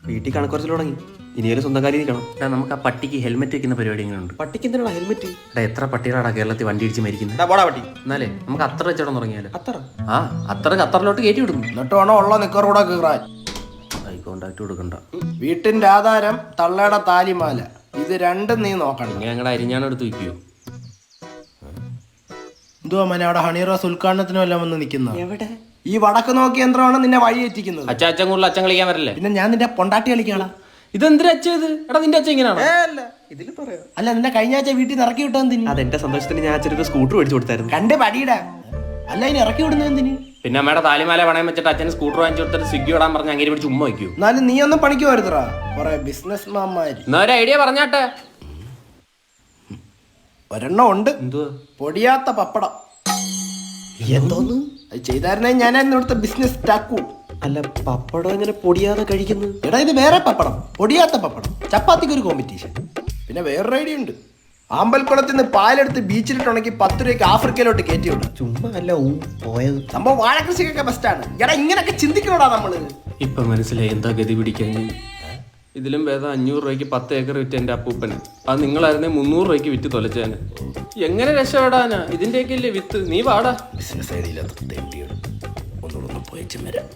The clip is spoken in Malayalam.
വീട്ടിൽ കണക്കുറച്ചിൽ തുടങ്ങി. ഇനിയൊരു സ്വന്തം കാര്യം ഇരിക്കണം. നമുക്ക് ആ പട്ടിക്ക് ഹെൽമെറ്റ് വെക്കുന്ന പരിപാടി എങ്ങനെയുണ്ട്? പട്ടിക്ക് എന്തിനാണ് ഹെൽമെറ്റ്? എത്ര പട്ടികളാണ് കേരളത്തിൽ വണ്ടി ഇടിച്ച് മരിക്കുന്നത്? പോടാ പട്ടി. എന്നാലേ നമുക്ക് അത്ര വെച്ചോടം തുടങ്ങിയാലോ? അത്ര ഖത്തറിലോട്ട് കയറ്റി വിടുന്നു. എന്നിട്ട് വേണം ഉള്ള നിക്കറൂടെ കീറാൻ. ഐ കോണ്ടാക്ട് കൊടുക്കണ്ട. വീട്ടിന്റെ ആധാരം തള്ളയുടെ താലിമാല, ഇത് രണ്ടും നീ നോക്കണം. ഞങ്ങളുടെ അരിഞ്ഞാണ് എടുത്ത് വയ്ക്കുവോ? എന്തുവാ മനെ അവിടെ ഹണി റോസ് ഉദ്ഘാടനത്തിനും എല്ലാം വന്ന് നിൽക്കുന്ന? എവിടെ? ഈ വടക്ക് നോക്കിയ യന്ത്രമാണ് നിന്നെ വഴി എത്തിക്കുന്നത്. അച്ഛൻ കൂടുതൽ അച്ഛൻ കളിക്കാൻ വരല്ലേ? പിന്നെ ഞാൻ നിന്റെ പൊണ്ടാട്ടി കളിക്കാളാ. ഇതെന്തിനാ അച്ഛൻ ഇത്? എടാ നിന്റെ അച്ഛൻ ഇങ്ങനെയാണോ? ഇതിൽ പറയാം. അല്ല നിന്നെ കഴിഞ്ഞ ആഴ്ച വീട്ടിൽ നിന്ന് ഇറക്കി വിട്ടാ എന്തിന്? അതെന്റെ സന്തോഷത്തിന് ഞാൻ അച്ഛനൊരു സ്കൂട്ടർ മേടിച്ചു കൊടുത്തായിരുന്നു. കണ്ട് പടിയിടാ. അല്ല ഇനി ഇറക്കി വിടുന്ന എന്തിന്? പിന്നെ അമ്മയുടെ താലിമാല പണയം വെച്ചിട്ട് അച്ഛന് സ്കൂട്ടർ വാങ്ങിച്ചു കൊടുത്തിട്ട് സ്വിഗ്ഗി വിടാൻ പറഞ്ഞ് അങ്ങനെ പിടിച്ച് ഉമ്മ വയ്ക്കൂ. എന്നാലും നീ ഒന്നും പണിക്ക് വരുത്തറാ. കൊറേ ബിസിനസ് മാമാര്. എന്നാ ഒരു ഐഡിയ പറഞ്ഞാട്ടെ. ഒരെണ്ണം ഉണ്ട്. എന്തുവാ? പൊടിയാത്ത പപ്പടം. എന്തോന്ന്? അത് ചെയ്തായിരുന്നേ ഞാനായിരുന്നു ഇവിടുത്തെ ബിസിനസ് സ്റ്റാക്കൂ. അല്ല, പപ്പടം എങ്ങനെ പൊടിയാതെ കഴിക്കുന്നു? എടാ ഇത് വേറെ പപ്പടം, പൊടിയാത്ത പപ്പടം. ചപ്പാത്തിക്ക് ഒരു കോമ്പറ്റീഷൻ. പിന്നെ വേറൊരു ഐഡിയ ഉണ്ട്. ആമ്പൽക്കുളത്തിൽ നിന്ന് പാലെടുത്ത് ബീച്ചിലിട്ടുണ്ടെങ്കിൽ 10 രൂപയ്ക്ക് ആഫ്രിക്കയിലോട്ട് കയറ്റി വിടും. ചുമ്മാ അല്ല പോയത്. സംഭവം വാഴകൃഷിക്കൊക്കെ ബെസ്റ്റാണ്. എടാ ഇങ്ങനൊക്കെ ചിന്തിക്കണോടാ നമ്മള്. ഇപ്പൊ മനസ്സിലായി എന്താ ഗതി പിടിക്കാൻ. ഇതിലും ഭേദം 500 രൂപയ്ക്ക് 10 ഏക്കർ വിറ്റ് എന്റെ അപ്പൂപ്പന്. അത് നിങ്ങളായിരുന്നേ 300 രൂപയ്ക്ക് വിറ്റ് തൊലച്ചാന്. എങ്ങനെ രക്ഷപ്പെടാനാ? ഇതിന്റെയൊക്കെ അല്ലേ വിത്ത്. നീ വാടാ. ബിസിനസ് ഐഡിയ ഇല്ലാത്ത ഒന്നുകൂടെ പോയച്ചും വരാം.